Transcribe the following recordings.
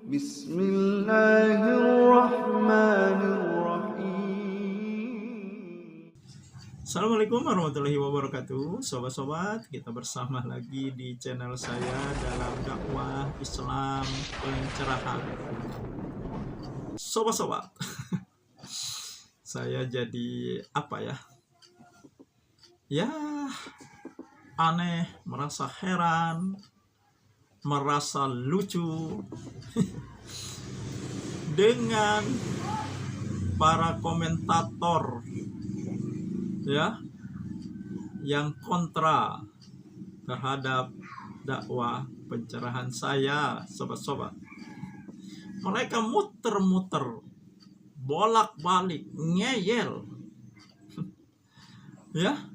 Bismillahirrahmanirrahim. Assalamualaikum warahmatullahi wabarakatuh. Sobat-sobat, kita bersama lagi di channel saya dalam dakwah Islam pencerahan. Sobat-sobat, saya jadi ya aneh, merasa heran, merasa lucu dengan para komentator ya yang kontra terhadap dakwah pencerahan saya, sobat-sobat. Mereka muter-muter, bolak-balik, ngeyel ya.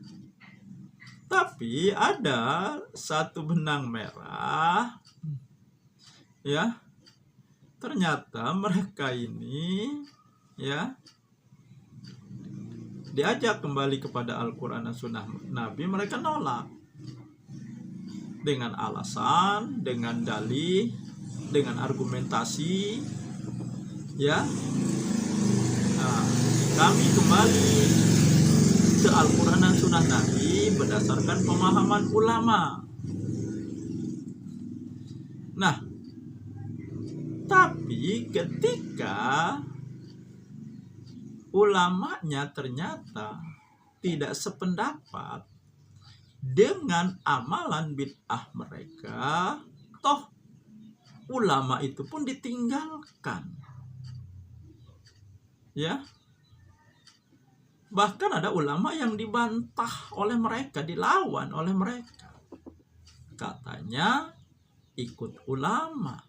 Tapi ada satu benang merah ya. Ternyata mereka ini ya diajak kembali kepada Al-Quran dan Sunnah Nabi, mereka nolak dengan alasan, dengan dalih, dengan argumentasi ya. Nah, kami kembali ke Al-Quran dan Sunnah Nabi berdasarkan pemahaman ulama. Nah, tapi ketika ulamanya ternyata tidak sependapat dengan amalan bid'ah mereka, toh ulama itu pun ditinggalkan ya. Bahkan ada ulama yang dibantah oleh mereka, dilawan oleh mereka, katanya ikut ulama.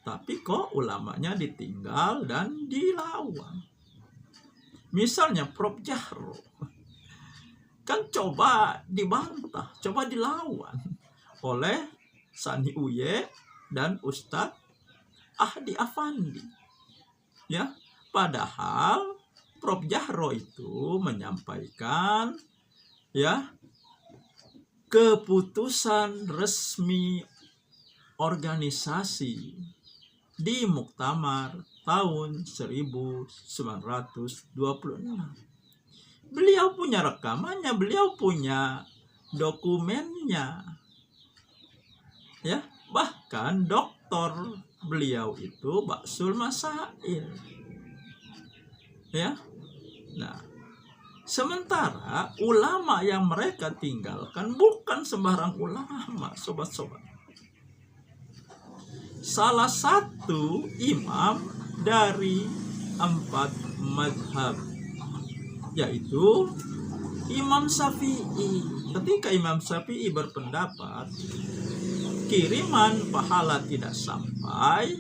Tapi kok ulamanya ditinggal dan dilawan. Misalnya Prof. Jahro kan coba dibantah, coba dilawan oleh Sani Uye dan Ustadz Ahdi Afandi ya. Padahal Prof. Jahro itu menyampaikan ya keputusan resmi organisasi di Muktamar tahun 1926. Beliau punya rekamannya, beliau punya dokumennya ya. Bahkan doktor beliau itu Baksul Masail ya. Nah, sementara ulama yang mereka tinggalkan bukan sembarang ulama, sobat-sobat. Salah satu imam dari 4 mazhab, yaitu Imam Syafi'i. Ketika Imam Syafi'i berpendapat kiriman pahala tidak sampai,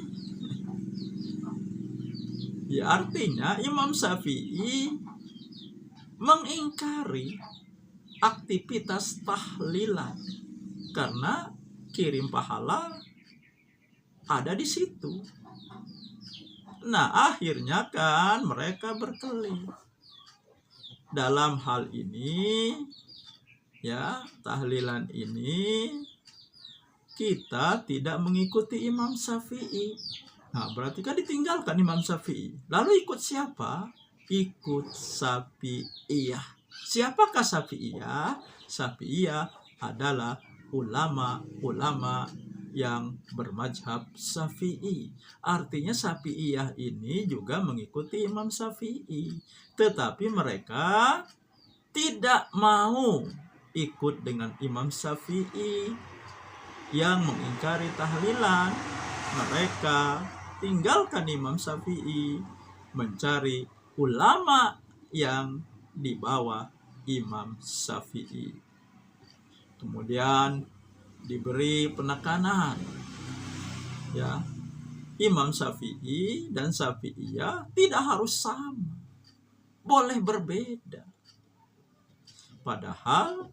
ya artinya Imam Syafi'i mengingkari aktivitas tahlilan karena kirim pahala ada di situ. Nah, akhirnya kan mereka berkelit dalam hal ini ya. Tahlilan ini kita tidak mengikuti Imam Syafi'i. Nah, berarti kan ditinggalkan Imam Syafi'i. Lalu ikut siapa? Ikut Syafi'iyah. Siapakah Syafi'iyah? Syafi'iyah adalah ulama-ulama yang bermazhab Syafi'i. Artinya Syafi'iyah ini juga mengikuti Imam Syafi'i, tetapi mereka tidak mau ikut dengan Imam Syafi'i yang mengingkari tahlilan. Mereka tinggalkan Imam Syafi'i, mencari ulama yang di bawah Imam Syafi'i. Kemudian diberi penekanan ya, Imam Syafi'i dan Syafi'iyah tidak harus sama, boleh berbeda. Padahal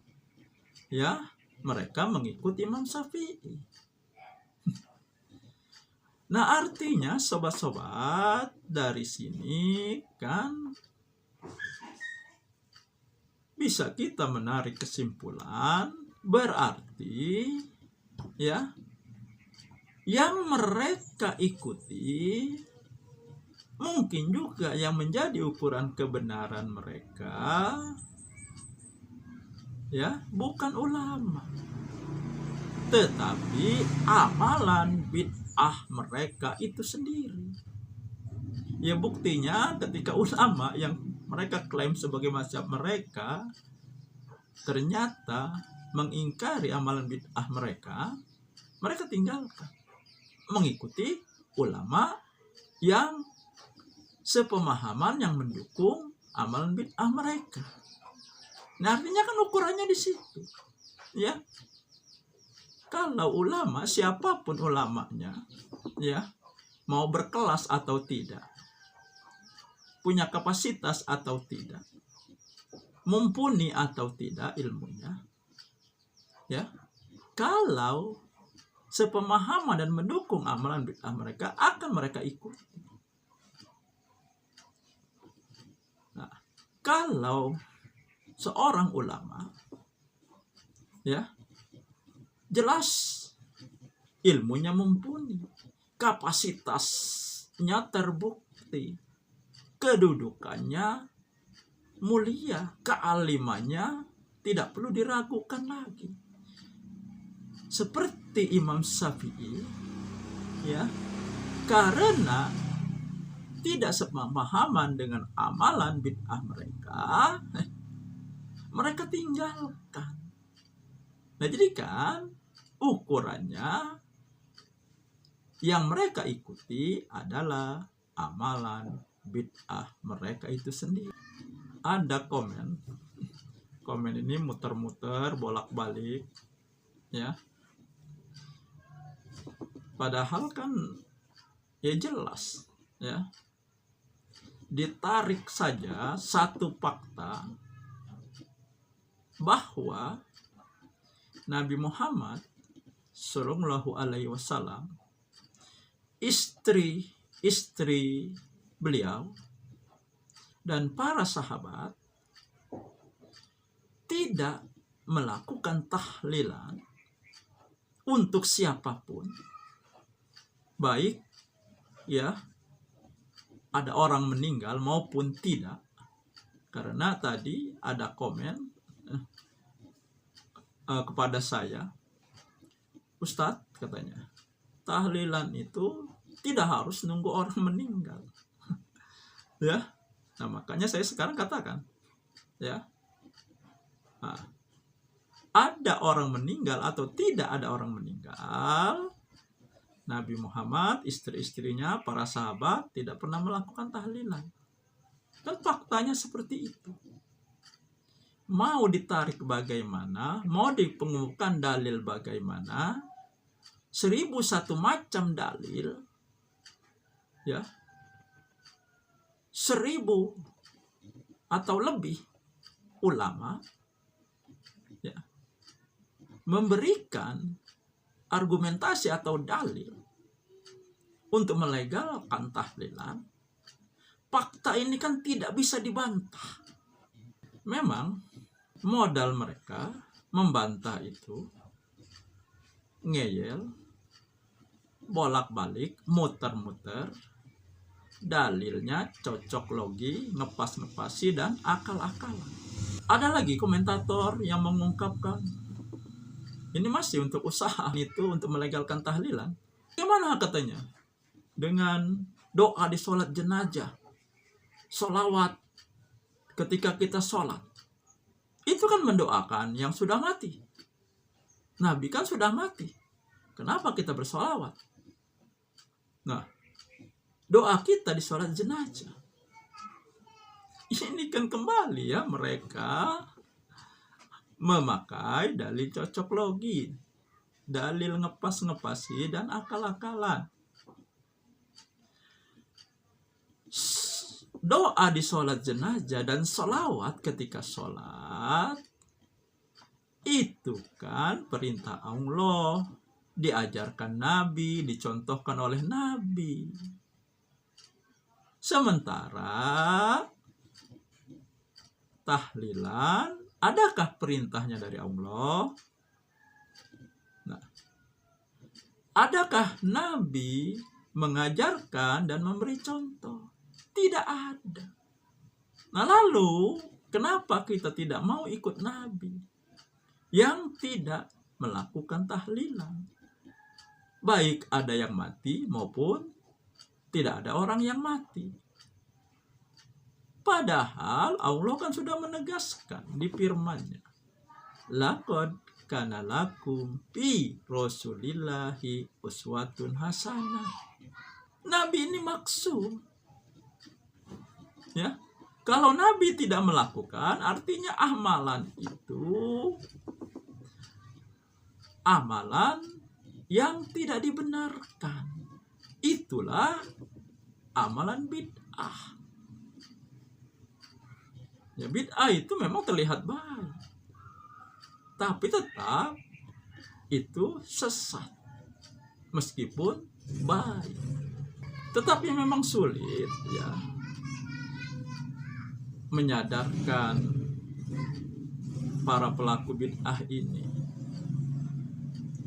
ya mereka mengikuti Imam Syafi'i. Nah, artinya sobat-sobat, dari sini kan bisa kita menarik kesimpulan, berarti ya, yang mereka ikuti mungkin juga yang menjadi ukuran kebenaran mereka ya, bukan ulama, tetapi amalan bid'ah mereka itu sendiri. Ya, buktinya ketika ulama yang mereka klaim sebagai mazhab mereka ternyata mengingkari amalan bid'ah mereka, mereka tinggalkan, mengikuti ulama yang sepemahaman yang mendukung amalan bid'ah mereka. Nah, artinya kan ukurannya di situ. Ya. Kalau ulama, siapapun ulamanya, ya, mau berkelas atau tidak, punya kapasitas atau tidak, mumpuni atau tidak ilmunya, ya, kalau sepemahaman dan mendukung amalan bid'ah mereka, akan mereka ikuti. Nah, kalau seorang ulama, ya, jelas ilmunya mumpuni, kapasitasnya terbukti, kedudukannya mulia, kealimannya tidak perlu diragukan lagi. Seperti Imam Syafi'i, ya, karena tidak sepemahaman dengan amalan bid'ah mereka, mereka tinggalkan. Nah, jadi kan ukurannya yang mereka ikuti adalah amalan bid'ah mereka itu sendiri. Ada komen ini muter-muter bolak-balik, ya, padahal kan ya jelas, ya, ditarik saja satu fakta bahwa Nabi Muhammad Shallallahu Alaihi Wasallam, istri beliau dan para sahabat tidak melakukan tahlilan untuk siapapun, baik ya ada orang meninggal maupun tidak. Karena tadi ada komen kepada saya, Ustadz, katanya, tahlilan itu tidak harus nunggu orang meninggal. Ya, nah makanya saya sekarang katakan, ya, nah, ada orang meninggal atau tidak ada orang meninggal, Nabi Muhammad, istri-istrinya, para sahabat tidak pernah melakukan tahlilan. Dan faktanya seperti itu. Mau ditarik bagaimana, mau dipengumumkan dalil bagaimana, 1001 macam dalil, ya, 1000 atau lebih ulama, ya, memberikan argumentasi atau dalil untuk melegalkan tahlilan. Fakta ini kan tidak bisa dibantah. Memang modal mereka membantah itu ngeyel, bolak-balik, muter-muter, dalilnya cocok logi, ngepas-ngepasi, dan akal-akalan. Ada lagi komentator yang mengungkapkan, ini masih untuk usaha itu untuk melegalkan tahlilan. Gimana katanya? Dengan doa di sholat jenazah, sholawat ketika kita sholat, itu kan mendoakan yang sudah mati. Nabi kan sudah mati. Kenapa kita bersolawat? Nah, doa kita di sholat jenazah. Ini kan kembali ya, mereka memakai dalil cocok logi, dalil ngepas-ngepasi, dan akal-akalan. Doa di sholat jenazah dan sholawat ketika sholat Itu kan perintah Allah, diajarkan Nabi, dicontohkan oleh Nabi. Sementara tahlilan, adakah perintahnya dari Allah? Nah, adakah Nabi mengajarkan dan memberi contoh? Tidak ada. Nah, lalu kenapa kita tidak mau ikut Nabi yang tidak melakukan tahlilan? Baik ada yang mati maupun tidak ada orang yang mati. Padahal Allah kan sudah menegaskan di firman-Nya, laqad kana lakum fi rasulillahi uswatun hasanah. Nabi ini maksud, ya, kalau Nabi tidak melakukan, artinya amalan itu amalan yang tidak dibenarkan. Itulah amalan bid'ah. Ya, bid'ah itu memang terlihat baik, tapi tetap itu sesat meskipun baik. Tetapi memang sulit, ya, menyadarkan para pelaku bid'ah ini,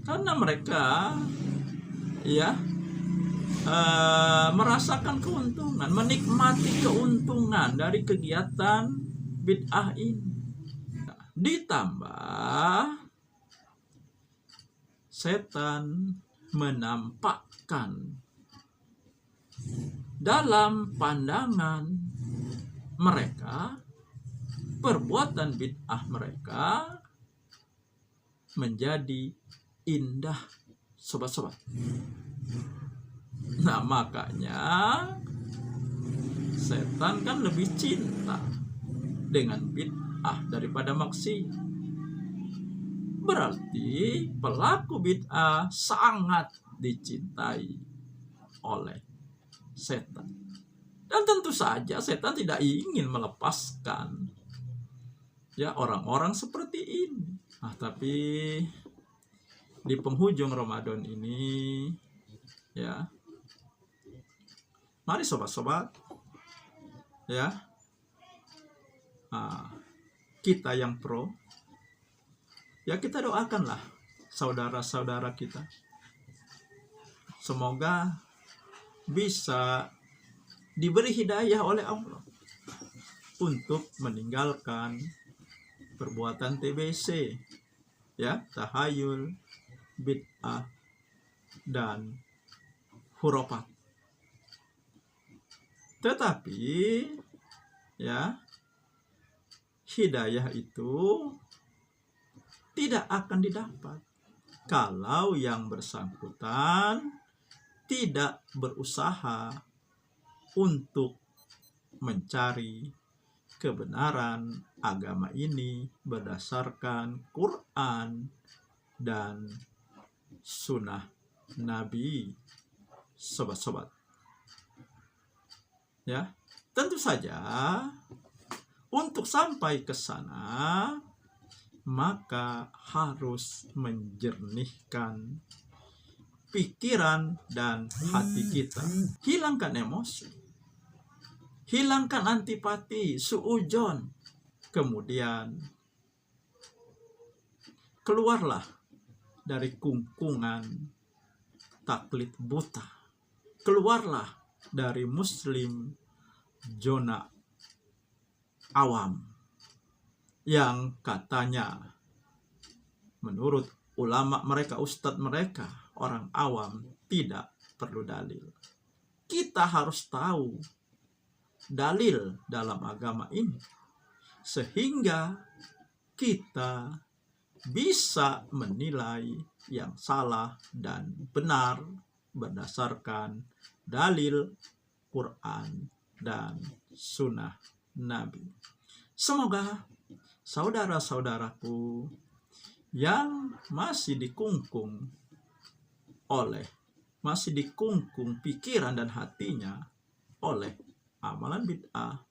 karena mereka, ya, merasakan keuntungan, menikmati keuntungan dari kegiatan bid'ah ini. Ditambah setan menampakkan dalam pandangan mereka perbuatan bid'ah mereka menjadi indah, sobat-sobat. Nah, makanya setan kan lebih cinta dengan bid'ah daripada maksiat. Berarti pelaku bid'ah sangat dicintai oleh setan. Dan tentu saja setan tidak ingin melepaskan, ya, orang-orang seperti ini. Nah, tapi di penghujung Ramadan ini, ya, mari sobat-sobat, ya, kita yang pro, ya, kita doakanlah saudara-saudara kita, semoga bisa diberi hidayah oleh Allah untuk meninggalkan perbuatan TBC, ya, tahayul, bid'ah, dan hurafat. Tetapi, ya, hidayah itu tidak akan didapat kalau yang bersangkutan tidak berusaha untuk mencari kebenaran agama ini berdasarkan Quran dan sunnah Nabi, sobat-sobat. Ya, tentu saja untuk sampai ke sana maka harus menjernihkan pikiran dan hati kita. Hilangkan emosi, hilangkan antipati, suujon. Kemudian keluarlah dari kungkungan taklid buta. Keluarlah dari muslim zona awam yang katanya menurut ulama mereka, ustadz mereka, orang awam tidak perlu dalil. Kita harus tahu dalil dalam agama ini sehingga kita bisa menilai yang salah dan benar berdasarkan dalil Quran dan sunnah Nabi. Semoga saudara-saudaraku yang masih dikungkung pikiran dan hatinya oleh amalan bid'ah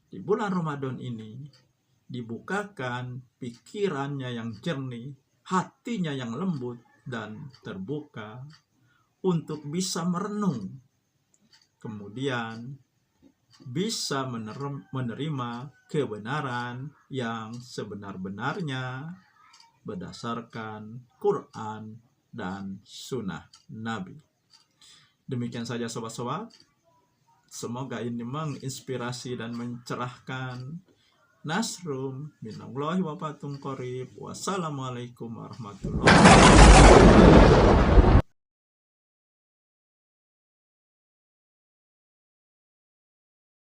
di bulan Ramadan ini dibukakan pikirannya yang jernih, hatinya yang lembut dan terbuka untuk bisa merenung, kemudian bisa menerima kebenaran yang sebenar-benarnya berdasarkan Quran dan Sunnah Nabi. Demikian saja sobat-sobat. Semoga ini menginspirasi dan mencerahkan. Nasrum minallahi wa fatum qorib. Wassalamualaikum warahmatullahi wabarakatuh.